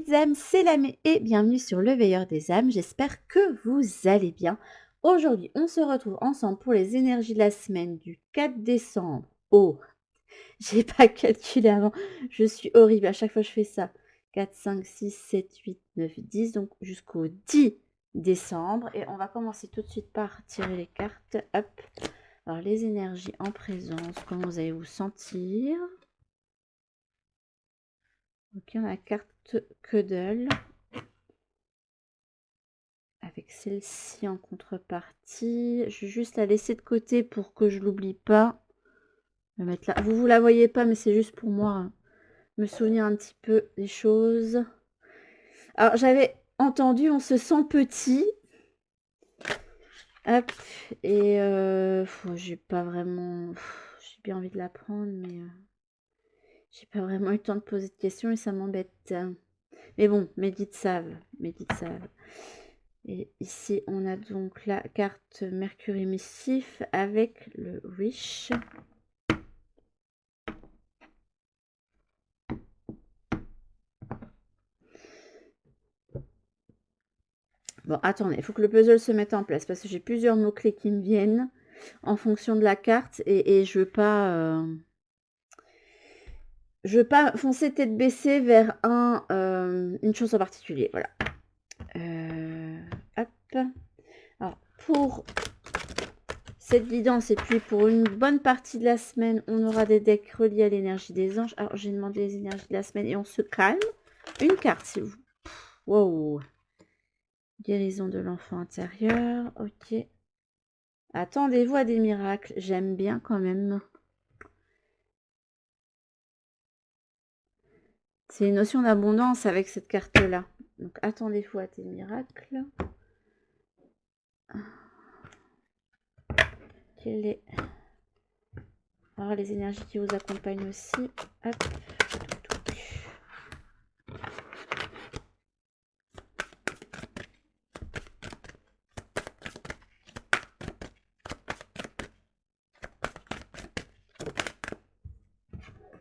petites âmes, c'est Lamé et bienvenue sur le Veilleur des âmes. J'espère que vous allez bien. Aujourd'hui, on se retrouve ensemble pour les énergies de la semaine du 4 décembre. Oh, j'ai pas calculé avant. Je suis horrible. À chaque fois, je fais ça. 4, 5, 6, 7, 8, 9, 10. Donc jusqu'au 10 décembre. Et on va commencer tout de suite par tirer les cartes. Hop. Alors, les énergies en présence, comment vous allez vous sentir? Ok, on a la carte Cuddle. Avec celle-ci en contrepartie. Je vais juste la laisser de côté pour que je l'oublie pas. Je vais mettre là. Vous la voyez pas, mais c'est juste pour moi me souvenir un petit peu des choses. Alors, j'avais entendu on se sent petit. Hop. Et j'ai pas vraiment... J'ai bien envie de la prendre, mais j'ai pas vraiment eu le temps de poser de questions et ça m'embête. Mais bon, médite savent. Médite savent. Et ici, on a donc la carte Mercure émissif avec le Wish. Bon, attendez, il faut que le puzzle se mette en place parce que j'ai plusieurs mots-clés qui me viennent en fonction de la carte et je veux pas... je veux pas foncer tête baissée vers une chose en particulier. Voilà. Hop. Alors, pour cette guidance et puis pour une bonne partie de la semaine, on aura des decks reliés à l'énergie des anges. Alors, j'ai demandé les énergies de la semaine et on se calme. Une carte, s'il vous plaît. Wow. Guérison de l'enfant intérieur. Ok. Attendez-vous à des miracles. J'aime bien quand même. C'est une notion d'abondance avec cette carte-là. Donc, attendez-vous à des miracles. Quelle est... Alors, les énergies qui vous accompagnent aussi. Hop.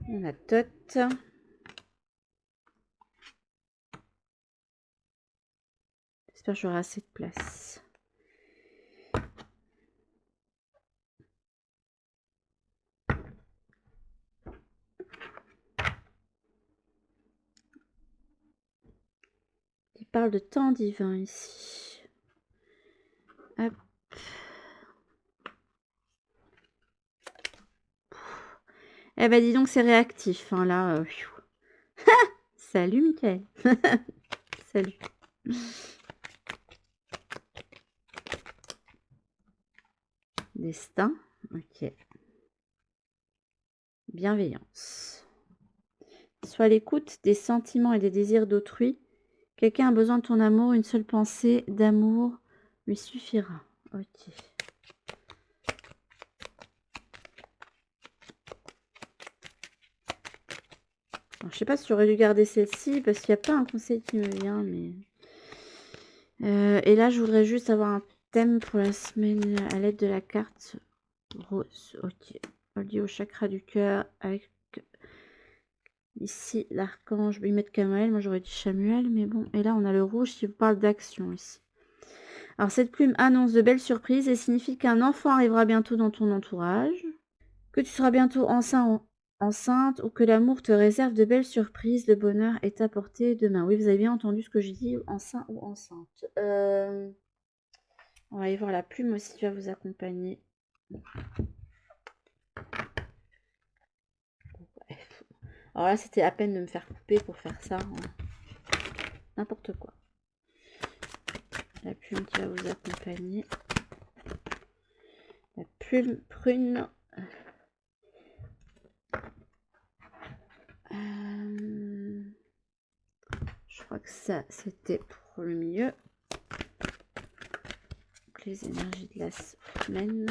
On a Tot. J'espère que j'aurai assez de place. Il parle de temps divin ici. Hop. Eh ben dis donc c'est réactif hein, là. Salut Mickaël. Salut. Destin. Ok. Bienveillance. Sois à l'écoute des sentiments et des désirs d'autrui. Quelqu'un a besoin de ton amour. Une seule pensée d'amour lui suffira. Ok. Alors, je sais pas si j'aurais dû garder celle-ci parce qu'il n'y a pas un conseil qui me vient, mais... et là, je voudrais juste avoir un thème pour la semaine à l'aide de la carte rose. Ok. Relié au chakra du cœur avec ici l'archange. Ils mettent Camaël, moi j'aurais dit Chamuel, mais bon. Et là, on a le rouge qui parle d'action ici. Alors, cette plume annonce de belles surprises et signifie qu'un enfant arrivera bientôt dans ton entourage, que tu seras bientôt enceinte ou que l'amour te réserve de belles surprises. Le bonheur est à portée de main. Oui, vous avez bien entendu ce que j'ai dit, enceint ou enceinte. On va aller voir la plume aussi qui va vous accompagner. Alors là, c'était à peine de me faire couper pour faire ça. Hein. N'importe quoi. La plume qui va vous accompagner. La plume prune. Je crois que ça, c'était pour le milieu. Donc, les énergies de la semaine.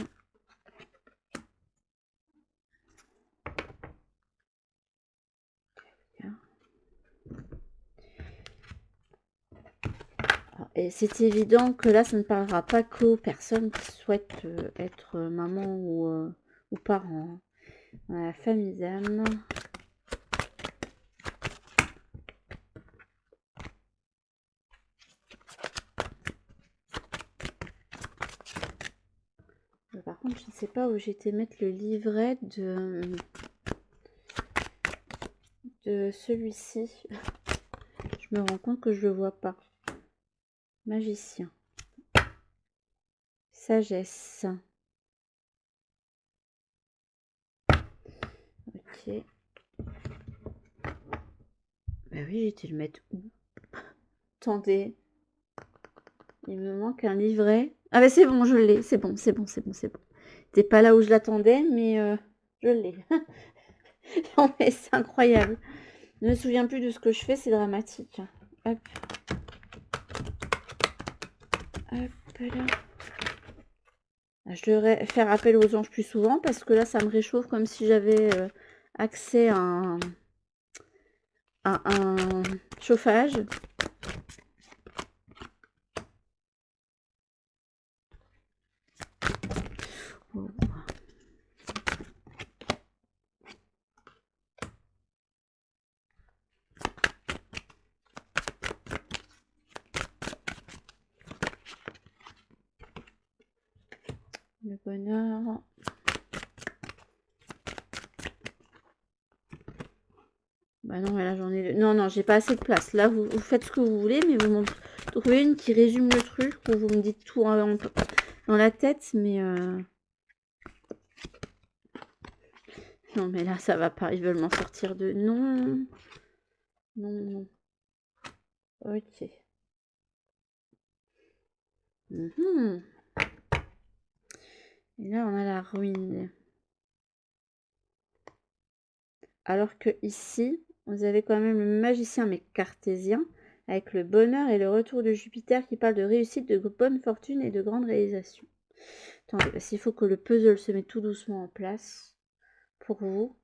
Et c'est évident que là, ça ne parlera pas qu'aux personnes qui souhaitent être maman ou parent. Hein. La famille d'âme. contre, je ne sais pas où j'ai été mettre le livret de celui-ci. Je me rends compte que je le vois pas. Magicien. Sagesse. Ok. Bah oui, j'ai été le mettre où? Attendez. Il me manque un livret. Ah bah c'est bon, je l'ai. C'est bon, c'est bon, c'est bon, c'est bon. C'était pas là où je l'attendais, mais je l'ai. Non mais c'est incroyable. Je me souviens plus de ce que je fais, c'est dramatique. Hop. Hop là. Je devrais faire appel aux anges plus souvent parce que là, ça me réchauffe comme si j'avais accès à un chauffage. Oh. Le bonheur. Bah non, mais là j'en ai... Non, non, j'ai pas assez de place. Là, vous faites ce que vous voulez, mais vous m'en trouvez une qui résume le truc, où vous me dites tout dans la tête, mais... Non, mais là, ça va pas. Ils veulent m'en sortir de... Non. Non, non. Ok. Et là, on a la ruine. Alors que ici, vous avez quand même le magicien, mais cartésien, avec le bonheur et le retour de Jupiter qui parle de réussite, de bonne fortune et de grande réalisation. Attendez, parce qu'il faut que le puzzle se mette tout doucement en place pour vous.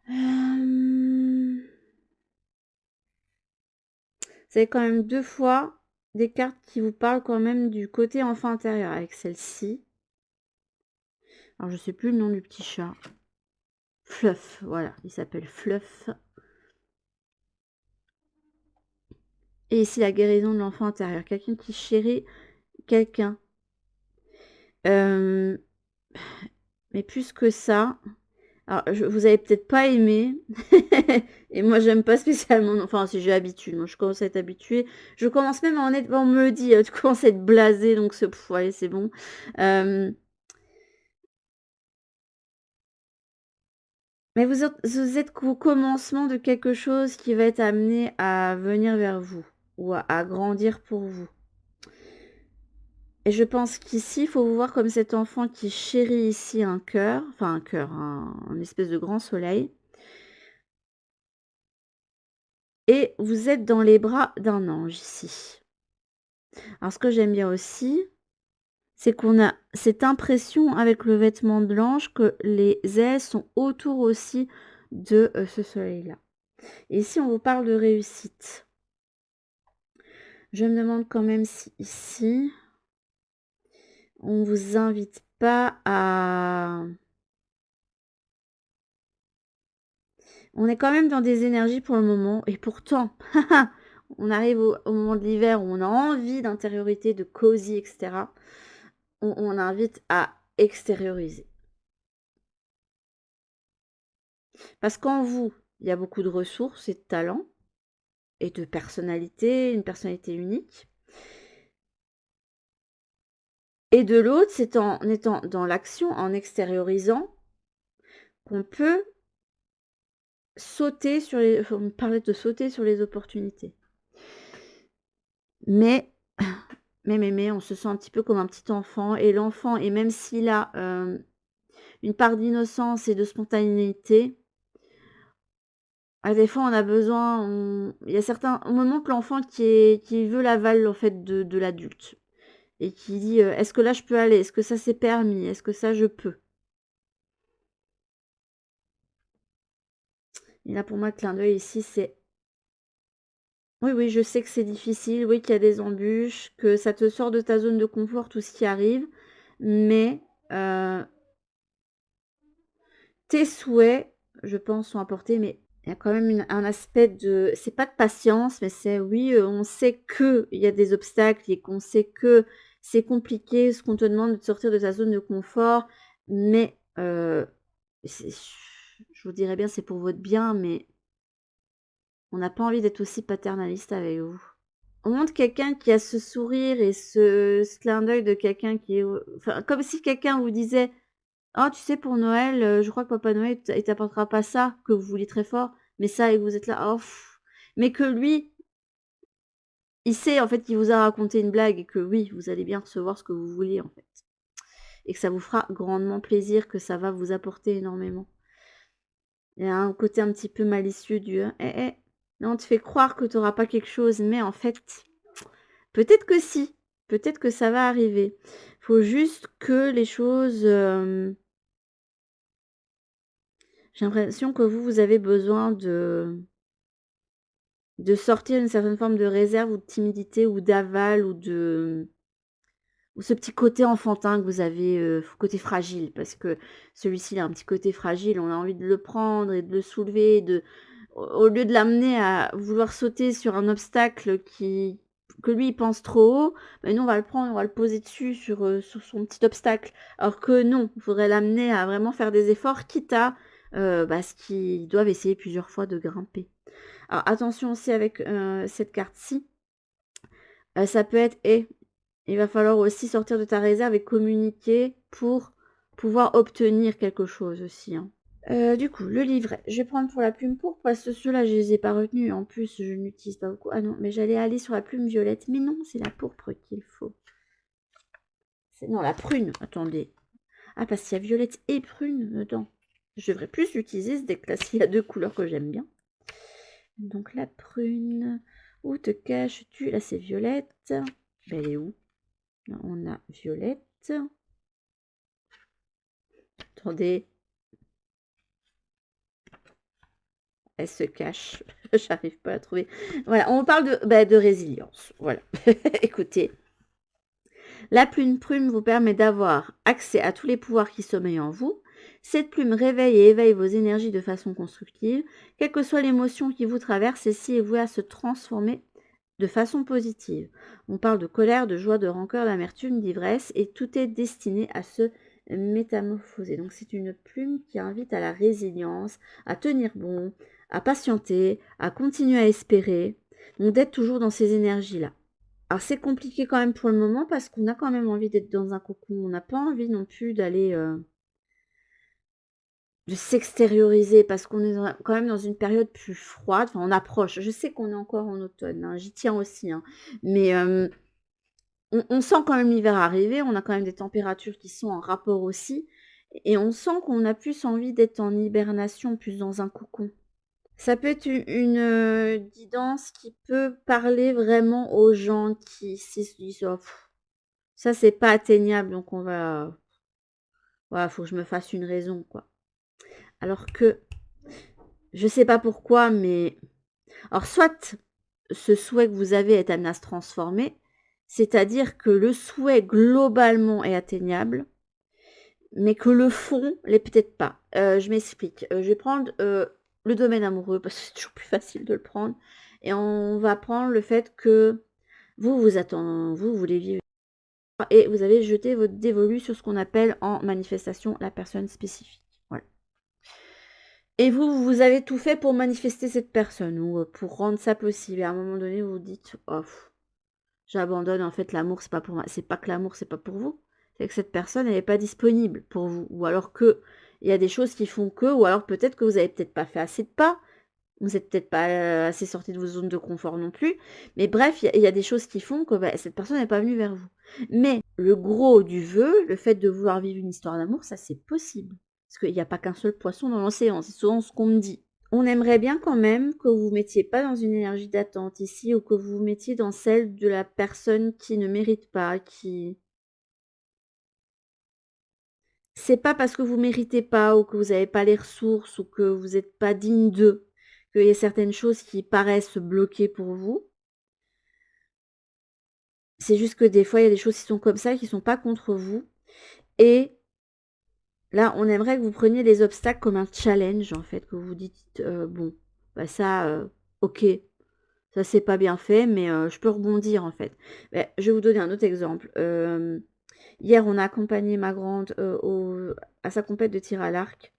Vous avez quand même 2 fois des cartes qui vous parlent quand même du côté enfant intérieur avec celle-ci. Alors je sais plus le nom du petit chat. Fluff, voilà, il s'appelle Fluff. Et ici la guérison de l'enfant intérieur, quelqu'un qui chérit quelqu'un. Mais plus que ça, alors vous avez peut-être pas aimé, et moi j'aime pas spécialement, enfin si j'ai l'habitude, moi je commence à être habituée, je commence même à en être, on me le dit, tu commences à être blasé, donc allez, c'est bon. Mais vous êtes qu'au commencement de quelque chose qui va être amené à venir vers vous, ou à grandir pour vous. Et je pense qu'ici, il faut vous voir comme cet enfant qui chérit ici un cœur, enfin un cœur, un espèce de grand soleil. Et vous êtes dans les bras d'un ange ici. Alors ce que j'aime bien aussi, c'est qu'on a cette impression avec le vêtement de l'ange que les ailes sont autour aussi de ce soleil-là. Et ici, on vous parle de réussite. Je me demande quand même si ici, on vous invite pas à... On est quand même dans des énergies pour le moment, et pourtant, on arrive au moment de l'hiver où on a envie d'intériorité, de cosy, etc. On invite à extérioriser. Parce qu'en vous, il y a beaucoup de ressources et de talents, et de personnalité, une personnalité unique. Et de l'autre, c'est en étant dans l'action, en extériorisant, qu'on peut sauter sur les... On parlait de sauter sur les opportunités. Mais, on se sent un petit peu comme un petit enfant. Et l'enfant, et même s'il a une part d'innocence et de spontanéité, à des fois on a besoin... Il y a certains moments que l'enfant qui veut l'aval en fait de l'adulte. Et qui dit est-ce que là je peux aller? Est-ce que ça c'est permis? Est-ce que ça je peux? Et là pour moi le clin d'œil ici c'est oui, oui, je sais que c'est difficile, oui, qu'il y a des embûches, que ça te sort de ta zone de confort, tout ce qui arrive, mais tes souhaits, je pense, sont apportés, mais il y a quand même un aspect de... C'est pas de patience, mais c'est oui, on sait qu'il y a des obstacles et qu'on sait qu'il c'est compliqué, ce qu'on te demande de sortir de ta zone de confort, mais je vous dirais bien, c'est pour votre bien, mais on n'a pas envie d'être aussi paternaliste avec vous. On montre quelqu'un qui a ce sourire et ce clin d'œil de quelqu'un qui est, enfin, comme si quelqu'un vous disait: «Oh, tu sais, pour Noël, je crois que papa Noël, il t'apportera pas ça», que vous vouliez très fort, mais ça et que vous êtes là: «Oh pff», mais que lui, il sait, en fait, qu'il vous a raconté une blague et que oui, vous allez bien recevoir ce que vous vouliez, en fait, et que ça vous fera grandement plaisir, que ça va vous apporter énormément. Il y a un côté un petit peu malicieux du: «Eh, eh, non, on te fait croire que tu auras pas quelque chose, mais en fait, peut-être que si, peut-être que ça va arriver». Faut juste que les choses, j'ai l'impression que vous avez besoin de sortir une certaine forme de réserve ou de timidité ou d'aval ou ce petit côté enfantin que vous avez, côté fragile, parce que celui-ci, il a un petit côté fragile, on a envie de le prendre et de le soulever, au lieu de l'amener à vouloir sauter sur un obstacle que lui, il pense trop haut, bah, nous, on va le prendre, on va le poser dessus sur son petit obstacle. Alors que non, il faudrait l'amener à vraiment faire des efforts, quitte à, ce qu'ils doivent essayer plusieurs fois de grimper. Alors attention aussi avec, cette carte-ci, ça peut être: «Et il va falloir aussi sortir de ta réserve et communiquer pour pouvoir obtenir quelque chose aussi, hein». Du coup, le livret, je vais prendre pour la plume pourpre parce que ceux-là, je les ai pas retenus. En plus, je n'utilise pas beaucoup. Ah non, mais j'allais aller sur la plume violette. Mais non, c'est la pourpre qu'il faut. Non, la prune, attendez. Ah, parce qu'il y a violette et prune dedans. Je devrais plus l'utiliser ce deck-là s'il y a deux couleurs que j'aime bien. Donc la prune, où te caches-tu? Là, c'est violette. Ben, elle est où? Là, on a violette. Attendez. Elle se cache. J'arrive pas à trouver. Voilà, on parle de résilience. Voilà. Écoutez, la plume vous permet d'avoir accès à tous les pouvoirs qui sommeillent en vous. Cette plume réveille et éveille vos énergies de façon constructive. Quelle que soit l'émotion qui vous traverse, celle-ci est vouée à se transformer de façon positive. On parle de colère, de joie, de rancœur, d'amertume, d'ivresse, et tout est destiné à se métamorphoser. Donc c'est une plume qui invite à la résilience, à tenir bon, à patienter, à continuer à espérer, donc d'être toujours dans ces énergies-là. Alors c'est compliqué quand même pour le moment parce qu'on a quand même envie d'être dans un cocon, on n'a pas envie non plus d'aller, de s'extérioriser parce qu'on est quand même dans une période plus froide, enfin on approche. Je sais qu'on est encore en automne, hein, j'y tiens aussi, hein, mais on sent quand même l'hiver arriver, on a quand même des températures qui sont en rapport aussi, et on sent qu'on a plus envie d'être en hibernation, plus dans un cocon. Ça peut être une, guidance qui peut parler vraiment aux gens qui se disent: «Oh, ça c'est pas atteignable, donc on va, voilà, faut que je me fasse une raison, quoi». Alors que, je sais pas pourquoi, mais alors soit ce souhait que vous avez est amené à se transformer, c'est-à-dire que le souhait globalement est atteignable, mais que le fond l'est peut-être pas. Je m'explique. Je vais prendre, le domaine amoureux parce que c'est toujours plus facile de le prendre, et on va prendre le fait que vous voulez vivre et vous avez jeté votre dévolu sur ce qu'on appelle en manifestation la personne spécifique. Voilà. Et vous avez tout fait pour manifester cette personne ou, pour rendre ça possible, et à un moment donné, vous vous dites: «Oh, j'abandonne, en fait, l'amour, c'est pas pour moi». C'est pas que l'amour, c'est pas pour vous, c'est que cette personne, elle est pas disponible pour vous, ou alors qu'il y a des choses qui font que, ou alors peut-être que vous avez peut-être pas fait assez de pas, vous êtes peut-être pas, assez sortis de vos zones de confort non plus, mais bref, il y a des choses qui font que, bah, cette personne n'est pas venue vers vous. Mais le gros du vœu, le fait de vouloir vivre une histoire d'amour, ça, c'est possible. Parce qu'il y a pas qu'un seul poisson dans l'océan, c'est souvent ce qu'on me dit. On aimerait bien quand même que vous vous mettiez pas dans une énergie d'attente ici, ou que vous vous mettiez dans celle de la personne qui ne mérite pas, qui c'est pas parce que vous méritez pas ou que vous avez pas les ressources ou que vous êtes pas digne d'eux, qu'il y a certaines choses qui paraissent bloquées pour vous. C'est juste que des fois, il y a des choses qui sont comme ça, qui sont pas contre vous, et là, on aimerait que vous preniez les obstacles comme un challenge, en fait, que vous vous dites: «Bon, bah, ça, OK». ça s'est pas bien fait, mais je peux rebondir en fait. Beh, je vais vous donner un autre exemple. Hier, on a accompagné ma grande, à sa compète de tir à l'arc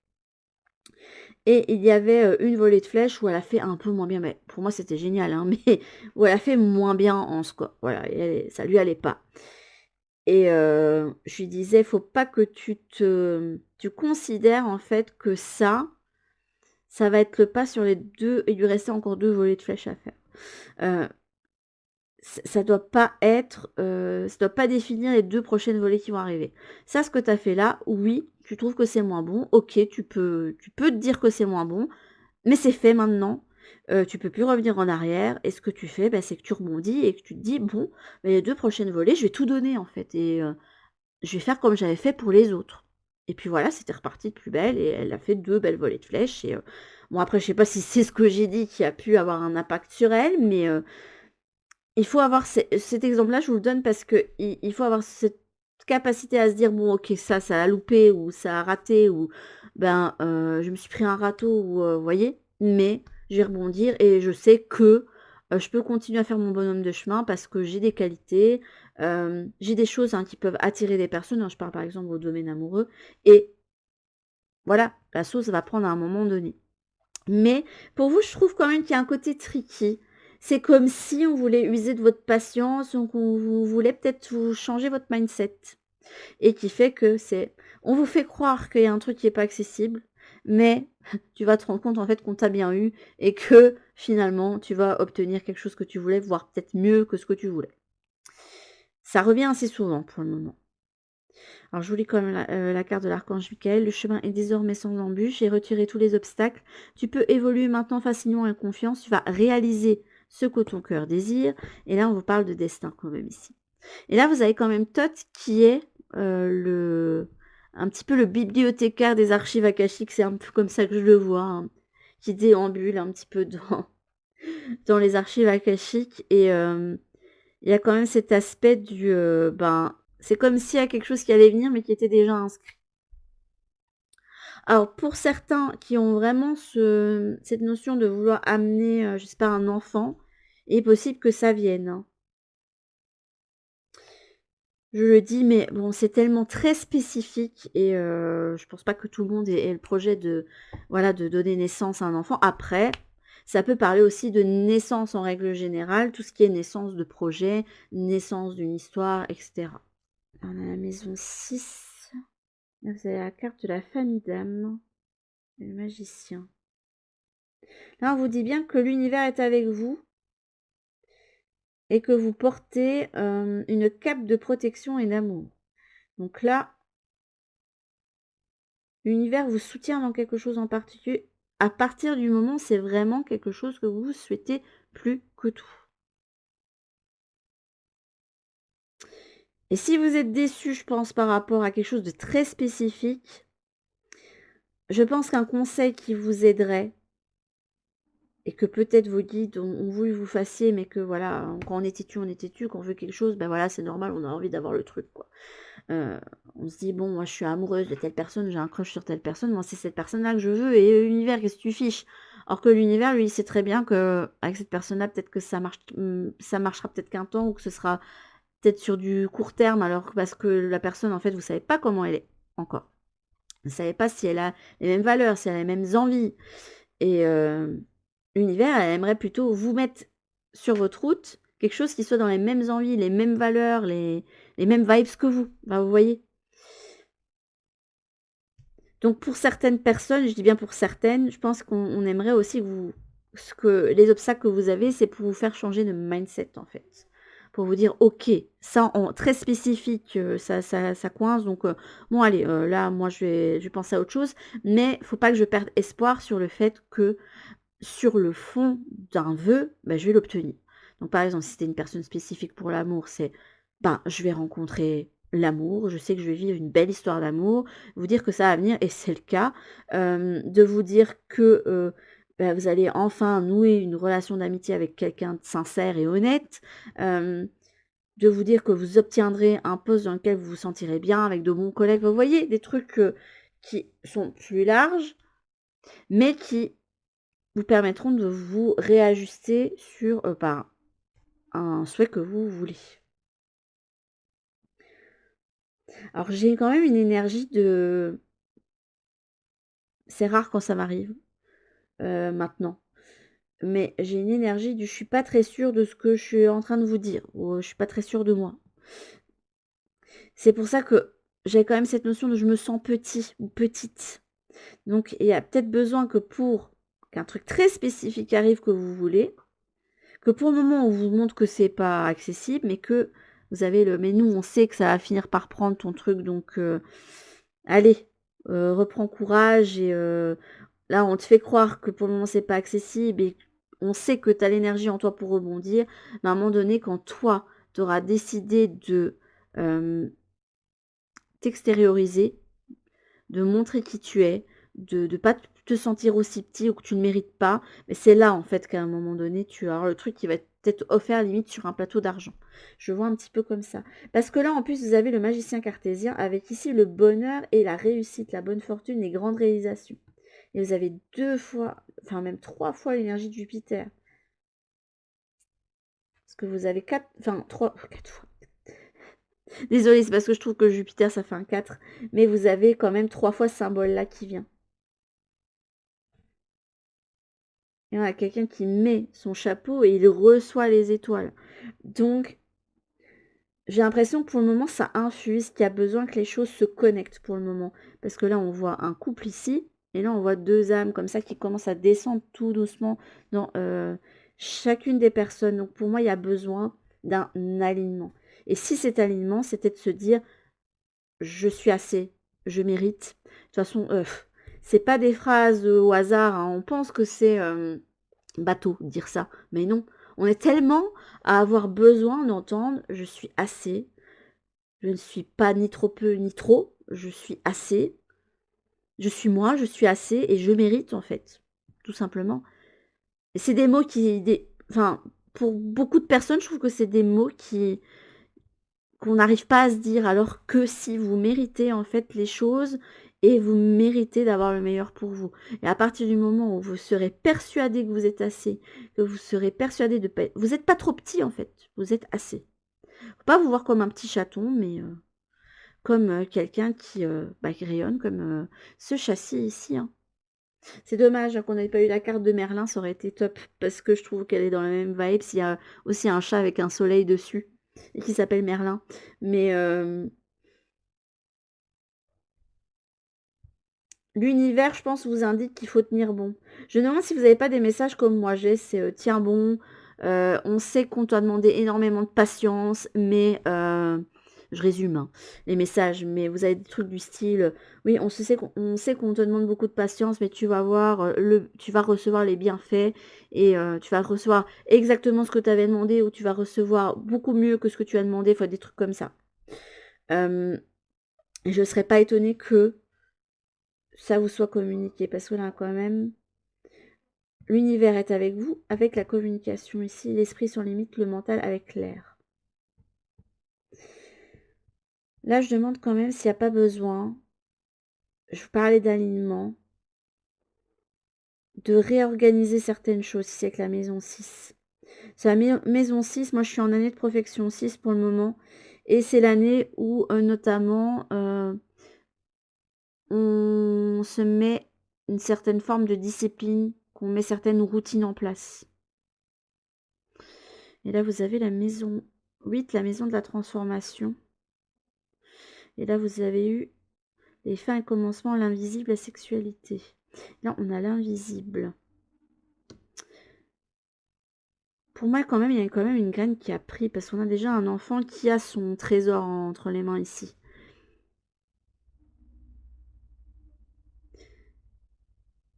et il y avait, une volée de flèches où elle a fait un peu moins bien, mais pour moi c'était génial, hein, mais où elle a fait moins bien en score. Voilà, et ça lui allait pas et je lui disais: «Faut pas que tu considères en fait que ça va être le pas sur les 2 il lui restait encore 2 volées de flèches à faire. Heu, ça doit pas être, ça doit pas définir les 2 prochaines volées qui vont arriver. Ça, ce que tu as fait là, oui, tu trouves que c'est moins bon, OK, tu peux te dire que c'est moins bon, mais c'est fait maintenant, tu peux plus revenir en arrière et ce que tu fais, bah, c'est que tu rebondis et que tu te dis: «Bon, bah, les 2 prochaines volées, je vais tout donner en fait et je vais faire comme j'avais fait pour les autres». Et puis voilà, c'était reparti de plus belle et elle a fait 2 belles volées de flèches et bon après je sais pas si c'est ce que j'ai dit qui a pu avoir un impact sur elle, mais il faut avoir cet exemple-là, je vous le donne parce qu'il faut avoir cette capacité à se dire: «Bon OK, ça a loupé ou ça a raté ou ben, je me suis pris un râteau ou vous voyez? Mais je vais rebondir et je sais que, je peux continuer à faire mon bonhomme de chemin parce que j'ai des qualités, j'ai des choses, hein, qui peuvent attirer des personnes», hein, je parle par exemple au domaine amoureux et voilà, la sauce va prendre à un moment donné. Mais pour vous, je trouve quand même qu'il y a un côté tricky. C'est comme si on voulait user de votre patience, donc on vous voulait peut-être vous changer votre mindset et qui fait que c'est on vous fait croire qu'il y a un truc qui est pas accessible, mais tu vas te rendre compte en fait qu'on t'a bien eu et que finalement tu vas obtenir quelque chose que tu voulais, voire peut-être mieux que ce que tu voulais. Ça revient assez souvent pour le moment. Alors je vous lis quand même la carte de l'archange Michael. Le chemin est désormais sans embûche. J'ai retiré tous les obstacles. Tu peux évoluer maintenant facilement et confiance. Tu vas réaliser ce que ton cœur désire. Et là, on vous parle de destin quand même ici. Et là, vous avez quand même Thoth qui est un petit peu le bibliothécaire des archives akashiques. C'est un peu comme ça que je le vois, hein, qui déambule un petit peu dans les archives akashiques. Et il y a quand même cet aspect ben, c'est comme s'il y a quelque chose qui allait venir, mais qui était déjà inscrit. Alors, pour certains qui ont vraiment cette notion de vouloir amener, je sais pas, un enfant, il est possible que ça vienne, hein. Je le dis, mais bon, c'est tellement très spécifique et je pense pas que tout le monde ait le projet de, voilà, de donner naissance à un enfant. Après, ça peut parler aussi de naissance en règle générale, tout ce qui est naissance de projet, naissance d'une histoire, et cetera. On a la maison 6. Là, vous avez la carte de la famille d'âme et le magicien. Là, on vous dit bien que l'univers est avec vous et que vous portez une cape de protection et d'amour. Donc là, l'univers vous soutient dans quelque chose en particulier. À partir du moment, c'est vraiment quelque chose que vous souhaitez plus que tout. Et si vous êtes déçu, je pense, par rapport à quelque chose de très spécifique, je pense qu'un conseil qui vous aiderait, et que peut-être vos guides ont voulu vous fassiez, mais que voilà, quand on est têtu, quand on veut quelque chose, ben voilà, c'est normal, on a envie d'avoir le truc, quoi. On se dit: «Bon, moi, je suis amoureuse de telle personne, j'ai un crush sur telle personne, moi, c'est cette personne-là que je veux et l'univers, qu'est-ce que tu fiches?» Alors que l'univers, lui, il sait très bien qu'avec cette personne-là, peut-être que ça marchera peut-être qu'un temps ou que ce sera peut-être sur du court terme, alors que parce que la personne, en fait, vous savez pas comment elle est encore. Vous savez pas si elle a les mêmes valeurs, si elle a les mêmes envies et l'univers, elle aimerait plutôt vous mettre sur votre route quelque chose qui soit dans les mêmes envies, les mêmes valeurs, les mêmes vibes que vous. Bah, vous voyez? Donc pour certaines personnes, je dis bien pour certaines, je pense qu'on aimerait aussi que vous ce que les obstacles que vous avez, c'est pour vous faire changer de mindset, en fait. Pour vous dire: «OK, ça en très spécifique, ça coince donc bon allez, là moi je vais penser à autre chose». Mais faut pas que je perde espoir sur le fait que sur le fond d'un vœu, bah, je vais l'obtenir. Donc par exemple, si c'était une personne spécifique pour l'amour, c'est, ben, je vais rencontrer l'amour, je sais que je vais vivre une belle histoire d'amour, vous dire que ça va venir et c'est le cas. De vous dire que, bah, vous allez enfin nouer une relation d'amitié avec quelqu'un de sincère et honnête. Hem, de vous dire que vous obtiendrez un poste dans lequel vous vous sentirez bien avec de bons collègues. Vous voyez? Des trucs, qui sont plus larges, mais qui vous permettront de vous réajuster sur un souhait que vous voulez. Alors j'ai quand même une énergie de... C'est rare quand ça m'arrive, maintenant. Mais j'ai une énergie du je suis pas très sûre de ce que je suis en train de vous dire, ou je suis pas très sûre de moi. C'est pour ça que j'ai quand même cette notion de je me sens petit ou petite. Donc il y a peut-être besoin que pour qu'un truc très spécifique arrive que vous voulez, que pour le moment on vous montre que c'est pas accessible, mais que vous avez le mais nous on sait que ça va finir par prendre ton truc, donc allez, reprends courage et là on te fait croire que pour le moment c'est pas accessible et on sait que tu as l'énergie en toi pour rebondir, mais à un moment donné quand toi tu auras décidé de, t'extérioriser, de montrer qui tu es, de pas te sentir aussi petit ou que tu ne mérites pas, mais c'est là en fait qu'à un moment donné, tu vas avoir le truc qui va être offert limite sur un plateau d'argent. Je vois un petit peu comme ça. Parce que là, en plus, vous avez le magicien cartésien avec ici le bonheur et la réussite, la bonne fortune, les grandes réalisations. Et vous avez 2 fois, enfin même 3 fois l'énergie de Jupiter. Parce que vous avez 4, enfin 3, 4 fois. Désolée, c'est parce que je trouve que Jupiter, ça fait un 4. Mais vous avez quand même 3 fois ce symbole-là qui vient. Et on a quelqu'un qui met son chapeau et il reçoit les étoiles. Donc, j'ai l'impression que pour le moment, ça infuse, qu'il y a besoin que les choses se connectent pour le moment. Parce que là, on voit un couple ici, et là, on voit 2 âmes comme ça qui commencent à descendre tout doucement dans chacune des personnes. Donc, pour moi, il y a besoin d'un alignement. Et si cet alignement, c'était de se dire, je suis assez, je mérite. De toute façon, c'est pas des phrases au hasard, hein. On pense que c'est bateau de dire ça, mais non. On est tellement à avoir besoin d'entendre je suis assez, je ne suis pas ni trop peu ni trop, je suis assez, je suis moi, je suis assez et je mérite en fait, tout simplement. Et c'est des mots enfin, pour beaucoup de personnes, je trouve que c'est des mots qu'on n'arrive pas à se dire, alors que si vous méritez en fait les choses et vous méritez d'avoir le meilleur pour vous. Et à partir du moment où vous serez persuadé que vous êtes assez, que vous serez persuadé de pas... Vous n'êtes pas trop petit en fait, vous êtes assez. Faut pas vous voir comme un petit chaton, mais comme quelqu'un qui rayonne, comme ce châssis ici, hein. C'est dommage hein, qu'on n'ait pas eu la carte de Merlin, ça aurait été top, parce que je trouve qu'elle est dans la même vibe. S'il y a aussi un chat avec un soleil dessus, et qui s'appelle Merlin. Mais l'univers, je pense, vous indique qu'il faut tenir bon. Je me demande si vous n'avez pas des messages comme moi j'ai, c'est tiens bon, on sait qu'on t'a demandé énormément de patience, mais je résume hein, les messages, mais vous avez des trucs du style, oui, on sait qu'on te demande beaucoup de patience, mais tu vas voir, tu vas recevoir les bienfaits et tu vas recevoir exactement ce que tu avais demandé ou tu vas recevoir beaucoup mieux que ce que tu as demandé, enfin des trucs comme ça. Et je ne serais pas étonnée que ça vous soit communiqué parce que là quand même l'univers est avec vous avec la communication ici, l'esprit sans limite, le mental avec l'air. Là je demande quand même s'il n'y a pas besoin, je vous parlais d'alignement, de réorganiser certaines choses ici avec la maison 6. C'est la maison 6, moi je suis en année de profection 6 pour le moment et c'est l'année où notamment on se met une certaine forme de discipline, qu'on met certaines routines en place. Et là, vous avez la maison 8, la maison de la transformation. Et là, vous avez eu les fins et commencements, l'invisible, la sexualité. Là, on a l'invisible. Pour moi, quand même, il y a quand même une graine qui a pris, parce qu'on a déjà un enfant qui a son trésor entre les mains ici.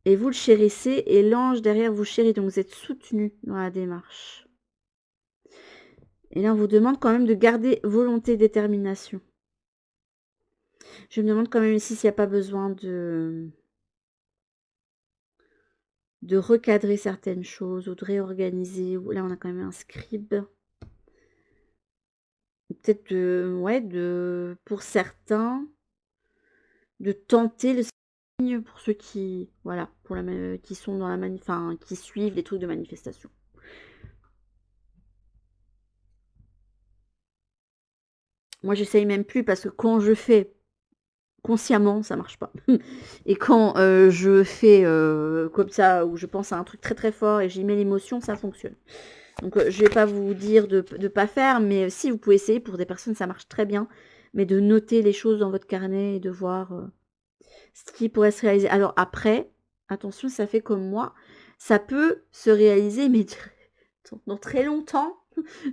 Et vous le chérissez, et l'ange derrière vous chérit, donc vous êtes soutenu dans la démarche. Et là, on vous demande quand même de garder volonté, détermination. Je me demande quand même ici s'il n'y a pas besoin de recadrer certaines choses ou de réorganiser. Là, on a quand même un scribe. Peut-être pour certains, de tenter le pour ceux qui, voilà, pour qui sont dans la enfin, qui suivent les trucs de manifestation. Moi, j'essaye même plus parce que quand je fais consciemment, ça marche pas. Et quand je fais comme ça, où je pense à un truc très très fort et j'y mets l'émotion, ça fonctionne. Donc je vais pas vous dire de pas faire, mais si vous pouvez essayer, pour des personnes ça marche très bien, mais de noter les choses dans votre carnet et de voir ce qui pourrait se réaliser. Alors après, attention, ça fait comme moi, ça peut se réaliser, mais dans très longtemps.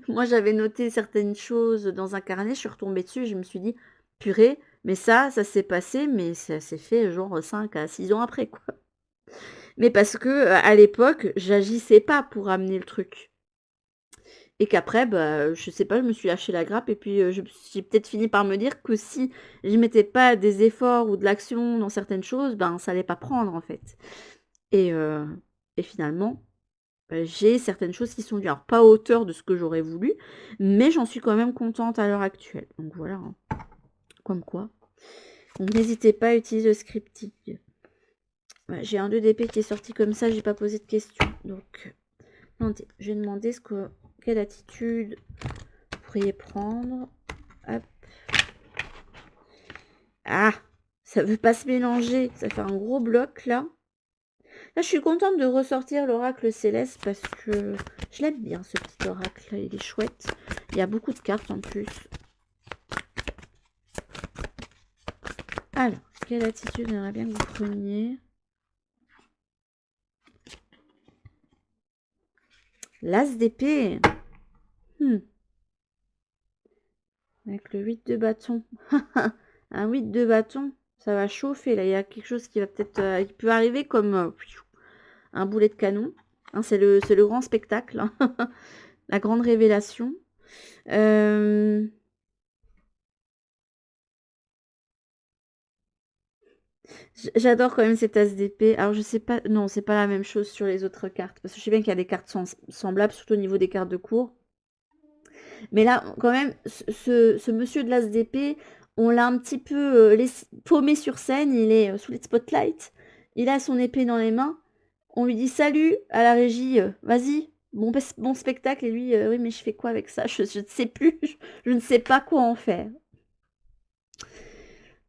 Moi, j'avais noté certaines choses dans un carnet, je suis retombée dessus, je me suis dit, purée, mais ça s'est passé, mais ça s'est fait genre 5 à 6 ans après, quoi. Mais parce que à l'époque, j'agissais pas pour amener le truc. Et qu'après, bah, je sais pas, je me suis lâché la grappe et puis j'ai peut-être fini par me dire que si je mettais pas des efforts ou de l'action dans certaines choses, ben ça allait pas prendre en fait. Et, euh, et finalement, j'ai certaines choses qui sont dues. Alors, pas à hauteur de ce que j'aurais voulu, mais j'en suis quand même contente à l'heure actuelle. Donc voilà, hein. Comme quoi. Donc n'hésitez pas à utiliser le scripting. Ouais, j'ai un 2DP qui est sorti comme ça, j'ai pas posé de questions. Donc, attendez, je vais demander quelle attitude vous pourriez prendre. Hop. Ah, ça veut pas se mélanger. Ça fait un gros bloc là. Là, je suis contente de ressortir l'oracle céleste parce que je l'aime bien ce petit oracle là, il est chouette. Il y a beaucoup de cartes en plus. Alors, quelle attitude j'aimerais bien que vous preniez? L'as d'épée. Avec le 8 de bâton. Un 8 de bâton, ça va chauffer là. Il y a quelque chose qui va peut-être... qui peut arriver comme un boulet de canon. Hein, c'est le grand spectacle. Hein. La grande révélation. J'adore quand même cet as d'épée. Alors je sais pas... Non, c'est pas la même chose sur les autres cartes. Parce que je sais bien qu'il y a des cartes semblables, surtout au niveau des cartes de cours. Mais là, quand même, ce monsieur de l'as d'épée, on l'a un petit peu paumé sur scène. Il est sous les spotlights. Il a son épée dans les mains. On lui dit salut à la régie. Vas-y, bon spectacle. Et lui, oui, mais je fais quoi avec ça? Je ne sais plus. Je ne sais pas quoi en faire.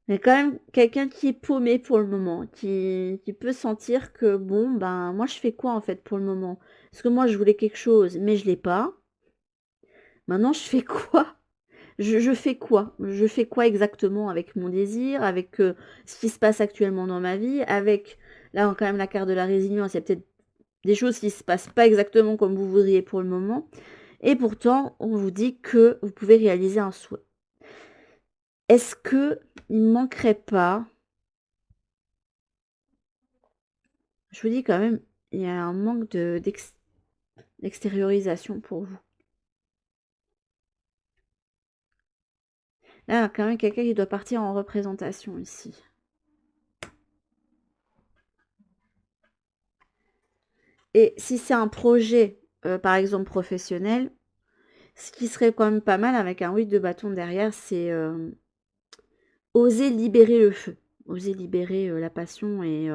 Mais quand même quelqu'un qui est paumé pour le moment, qui peut sentir que bon, ben moi je fais quoi en fait pour le moment? Parce que moi je voulais quelque chose, mais je l'ai pas. Maintenant je fais quoi? Je fais quoi? Je fais quoi exactement avec mon désir, avec ce qui se passe actuellement dans ma vie, avec là quand même la carte de la résilience, il y a peut-être des choses qui se passent pas exactement comme vous voudriez pour le moment, et pourtant on vous dit que vous pouvez réaliser un souhait. Est-ce que il manquerait pas, je vous dis quand même, il y a un manque d'extériorisation pour vous. Là, quand même quelqu'un qui doit partir en représentation ici. Et si c'est un projet, par exemple professionnel, ce qui serait quand même pas mal avec un 8 de bâton derrière, c'est oser libérer le feu, oser libérer la passion et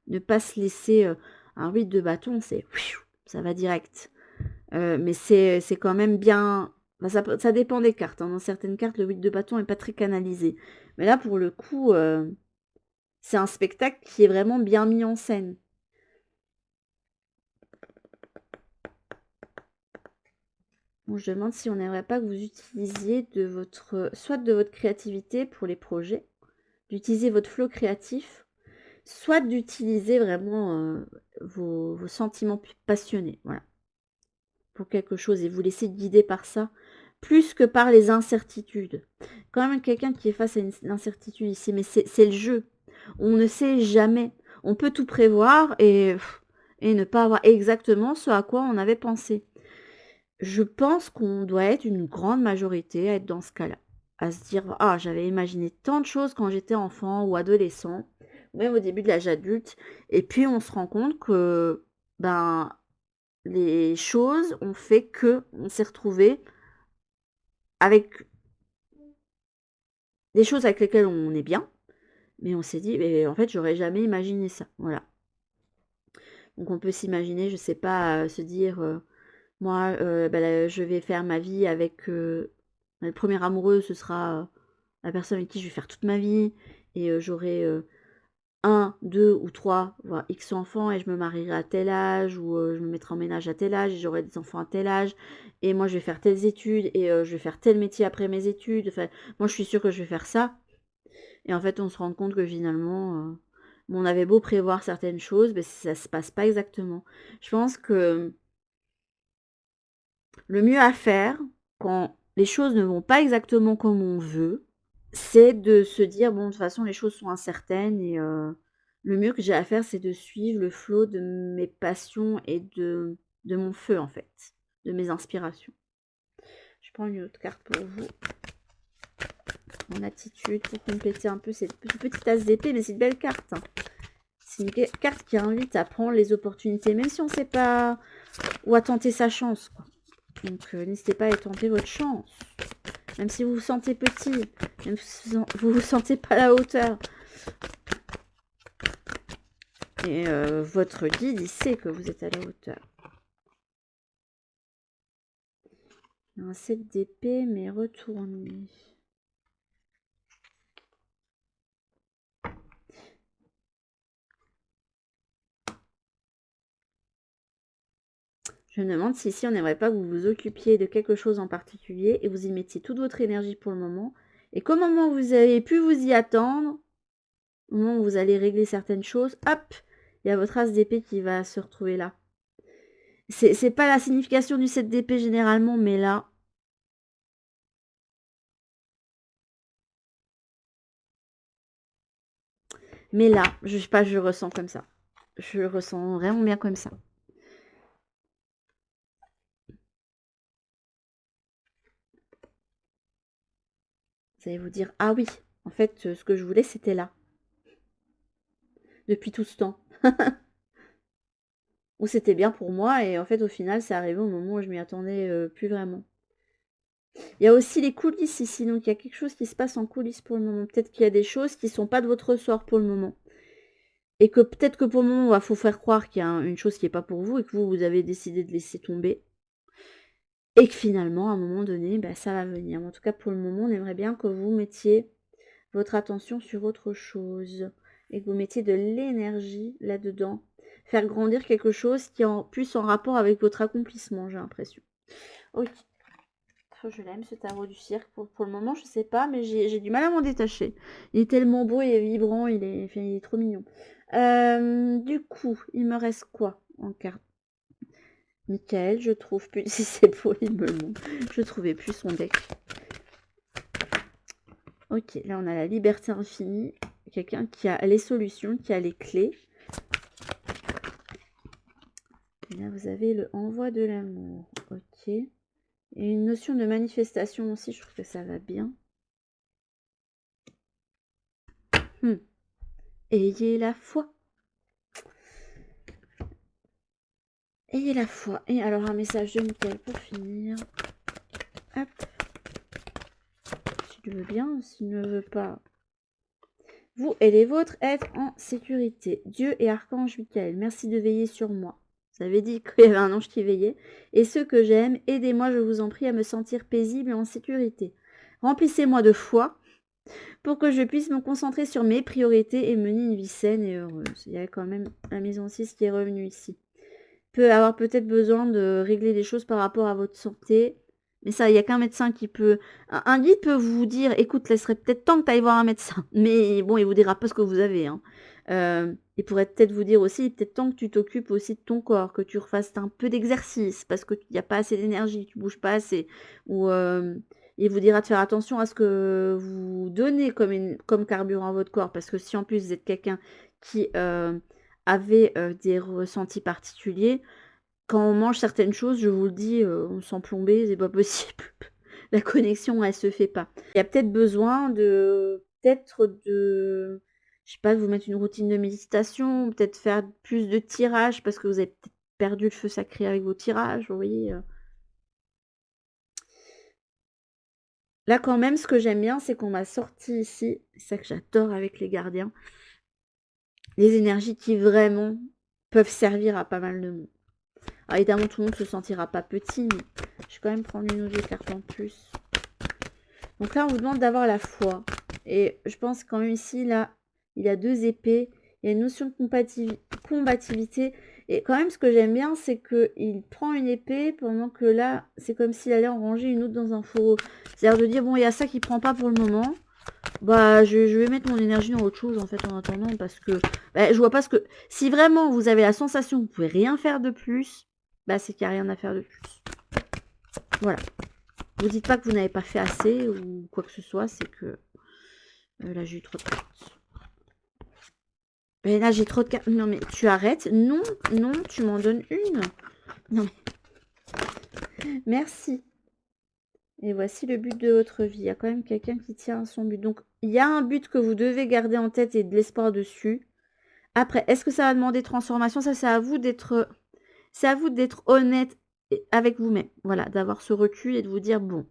ne pas se laisser. Un 8 de bâton, ça va direct. Mais c'est quand même bien. Enfin, ça dépend des cartes. Hein. Dans certaines cartes, le 8 de bâton n'est pas très canalisé. Mais là, pour le coup, c'est un spectacle qui est vraiment bien mis en scène. Bon, je demande si on n'aimerait pas que vous utilisiez soit de votre créativité pour les projets, d'utiliser votre flow créatif, soit d'utiliser vraiment vos sentiments passionnés, voilà, pour quelque chose et vous laisser guider par ça, plus que par les incertitudes. Quand même quelqu'un qui est face à une incertitude ici, mais c'est le jeu. On ne sait jamais. On peut tout prévoir et ne pas avoir exactement ce à quoi on avait pensé. Je pense qu'on doit être une grande majorité à être dans ce cas-là. À se dire, ah, j'avais imaginé tant de choses quand j'étais enfant ou adolescent, même au début de l'âge adulte. Et puis on se rend compte que ben, les choses ont fait que on s'est retrouvé avec des choses avec lesquelles on est bien, Mais on s'est dit: «Mais en fait, j'aurais jamais imaginé ça». Voilà. Donc on peut s'imaginer, je sais pas, se dire, moi, bah, là, je vais faire ma vie avec, le premier amoureux, ce sera, la personne avec qui je vais faire toute ma vie et j'aurai, 1, 2 ou 3 voire X enfants et je me marierai à tel âge ou je me mettrai en ménage à tel âge et j'aurai des enfants à tel âge et moi je vais faire telles études et je vais faire tel métier après mes études. Enfin, moi je suis sûre que je vais faire ça et en fait on se rend compte que finalement, bon, on avait beau prévoir certaines choses, beh, ça se passe pas exactement. Je pense que le mieux à faire quand les choses ne vont pas exactement comme on veut, c'est de se dire: «Bon, de toute façon, les choses sont incertaines et le mieux que j'ai à faire, c'est de suivre le flot de mes passions et de mon feu, en fait, de mes inspirations». Je prends une autre carte pour vous, en attitude, pour compléter un peu cette petite as d'épée, mais c'est une belle carte, hein. C'est une carte qui invite à prendre les opportunités, même si on ne sait pas ou à tenter sa chance, quoi. Donc n'hésitez pas à tenter votre chance. Même si vous vous sentez petit, même si vous vous sentez pas à la hauteur. Et votre guide, il sait que vous êtes à la hauteur. Un 7 d'épée, mais retourné. Je me demande si ici, on n'aimerait pas que vous vous occupiez de quelque chose en particulier et vous y mettiez toute votre énergie pour le moment. Et qu'au moment où vous avez pu vous y attendre, au moment où vous allez régler certaines choses, hop, il y a votre as d'épée qui va se retrouver là. C'est pas la signification du 7 d'épée généralement, mais là, je sais pas, je le ressens comme ça. Je le ressens vraiment bien comme ça. Vous allez vous dire: «Ah oui, en fait, ce que je voulais, c'était là, depuis tout ce temps». Ou c'était bien pour moi et en fait, au final, c'est arrivé au moment où je m'y attendais, plus vraiment. Il y a aussi les coulisses ici, donc il y a quelque chose qui se passe en coulisses pour le moment. Peut-être qu'il y a des choses qui sont pas de votre ressort pour le moment et que peut-être que pour le moment, il faut faire croire qu'il y a une chose qui est pas pour vous et que vous avez décidé de laisser tomber et que finalement, à un moment donné, bah, ça va venir. En tout cas, pour le moment, on aimerait bien que vous mettiez votre attention sur autre chose et que vous mettiez de l'énergie là-dedans. Faire grandir quelque chose qui est plus en rapport avec votre accomplissement, j'ai l'impression. Ok. Oh, je l'aime ce tarot du cirque. Pour le moment, je sais pas, mais j'ai du mal à m'en détacher. Il est tellement beau et vibrant, enfin, il est trop mignon. Du coup, il me reste quoi en carte? Michael, je trouve plus. Si c'est pour il me le montre. Je trouvais plus son deck. Ok, là on a la liberté infinie. Quelqu'un qui a les solutions, qui a les clés. Et là vous avez le envoi de l'amour. Ok. Et une notion de manifestation aussi, je trouve que ça va bien. Ayez la foi. Ayez la foi. Et alors un message de Michael pour finir. Hop. S'il veut bien, s'il ne veut pas. Vous et les vôtres êtes en sécurité. Dieu et Archange Michael, merci de veiller sur moi. Vous avez dit qu'il y avait un ange qui veillait. Et ceux que j'aime, aidez-moi, je vous en prie, à me sentir paisible et en sécurité. Remplissez-moi de foi pour que je puisse me concentrer sur mes priorités et mener une vie saine et heureuse. Il y a quand même la maison 6 qui est revenue ici. Peut avoir peut-être besoin de régler des choses par rapport à votre santé. Mais ça, il n'y a qu'un médecin qui peut... Un guide peut vous dire, écoute, là, il serait peut-être temps que tu ailles voir un médecin. Mais bon, il vous dira pas ce que vous avez. Hein. Il pourrait peut-être vous dire aussi, peut-être temps que tu t'occupes aussi de ton corps, que tu refasses un peu d'exercice, parce qu'il n'y a pas assez d'énergie, tu bouges pas assez. Ou il vous dira de faire attention à ce que vous donnez comme carburant à votre corps, parce que si en plus vous êtes quelqu'un qui avait des ressentis particuliers, quand on mange certaines choses, je vous le dis, on sent plomber, c'est pas possible. La connexion, elle se fait pas. Il y a peut-être besoin je sais pas, de vous mettre une routine de méditation, peut-être faire plus de tirages parce que vous avez peut-être perdu le feu sacré avec vos tirages, vous voyez. Là, quand même, ce que j'aime bien, c'est qu'on m'a sorti ici, c'est ça que j'adore avec les gardiens, les énergies qui vraiment peuvent servir à pas mal de monde. Alors évidemment, tout le monde ne se sentira pas petit, mais je vais quand même prendre une ou deux cartes en plus. Donc là, on vous demande d'avoir la foi. Et je pense quand même ici, là, il y a 2 épées, il y a une notion de combativité. Et quand même, ce que j'aime bien, c'est qu'il prend une épée pendant que là, c'est comme s'il allait en ranger une autre dans un fourreau. C'est-à-dire de dire, bon, il y a ça qui prend pas pour le moment. Bah, je vais mettre mon énergie dans autre chose, en fait, en attendant, parce que bah, je vois pas ce que... Si vraiment vous avez la sensation que vous pouvez rien faire de plus, bah, c'est qu'il n'y a rien à faire de plus. Voilà. Vous dites pas que vous n'avez pas fait assez ou quoi que ce soit, c'est que... là, j'ai eu trop de cartes. Mais là, j'ai trop de cartes. Non, mais tu arrêtes. Non, non, tu m'en donnes une. Non, mais... Merci. Et voici le but de votre vie. Il y a quand même quelqu'un qui tient à son but. Donc, il y a un but que vous devez garder en tête et de l'espoir dessus. Après, est-ce que ça va demander transformation? Ça, c'est à vous d'être... C'est à vous d'être honnête avec vous-même. Voilà, d'avoir ce recul et de vous dire, bon,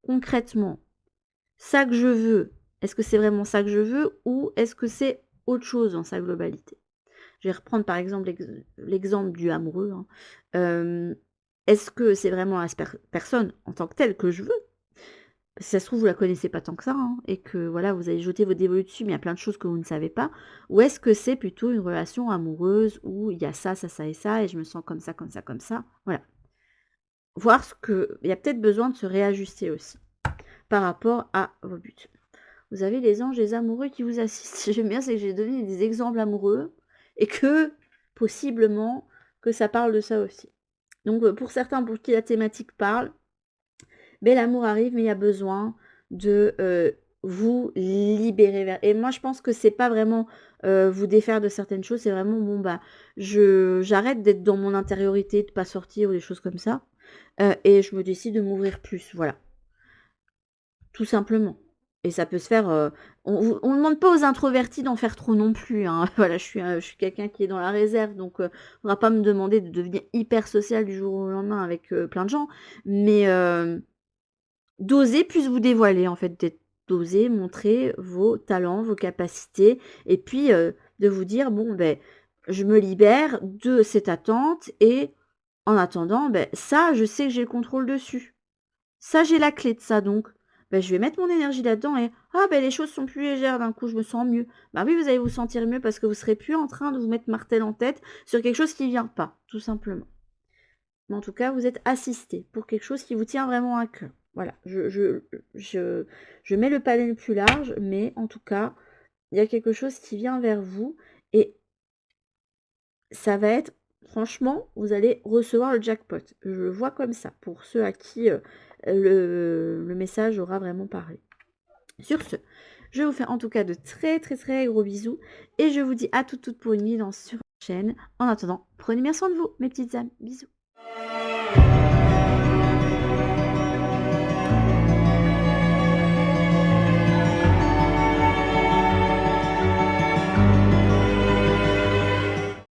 concrètement, ça que je veux, est-ce que c'est vraiment ça que je veux ou est-ce que c'est autre chose dans sa globalité? Je vais reprendre par exemple l'exemple du amoureux. Hein. Est-ce que c'est vraiment la personne en tant que telle que je veux? Si ça se trouve, vous la connaissez pas tant que ça, hein, et que voilà, vous avez jeté vos dévolus dessus, mais il y a plein de choses que vous ne savez pas. Ou est-ce que c'est plutôt une relation amoureuse où il y a ça, ça, ça et ça, et je me sens comme ça, comme ça, comme ça. Voilà. Voir ce que... Il y a peut-être besoin de se réajuster aussi par rapport à vos buts. Vous avez les anges et les amoureux qui vous assistent. J'aime bien, c'est que j'ai donné des exemples amoureux et que, possiblement, que ça parle de ça aussi. Donc, pour certains pour qui la thématique parle, ben, l'amour arrive, mais il y a besoin de vous libérer. Et moi, je pense que c'est pas vraiment vous défaire de certaines choses, c'est vraiment, bon, bah, j'arrête d'être dans mon intériorité, de pas sortir ou des choses comme ça, et je me décide de m'ouvrir plus, voilà. Tout simplement. Et ça peut se faire, on ne demande pas aux introvertis d'en faire trop non plus, hein. Voilà, je suis quelqu'un qui est dans la réserve, donc on va pas me demander de devenir hyper social du jour au lendemain avec, plein de gens. Mais, d'oser plus vous dévoiler en fait, d'oser montrer vos talents, vos capacités et puis, de vous dire: «Bon, ben je me libère de cette attente et en attendant, ben ça, je sais que j'ai le contrôle dessus». Ça, j'ai la clé de ça, donc je vais mettre mon énergie là-dedans et ah les choses sont plus légères d'un coup, je me sens mieux. Bah oui, vous allez vous sentir mieux parce que vous serez plus en train de vous mettre martel en tête sur quelque chose qui vient pas, tout simplement. Mais en tout cas, vous êtes assisté pour quelque chose qui vous tient vraiment à cœur. Voilà, je mets le panel plus large, mais en tout cas, il y a quelque chose qui vient vers vous et ça va être, franchement, vous allez recevoir le jackpot. Je le vois comme ça, pour ceux à qui le message aura vraiment parlé. Sur ce, je vous fais en tout cas de très très très gros bisous et je vous dis à toutes pour une guidance sur la chaîne. En attendant, prenez bien soin de vous, mes petites âmes. Bisous.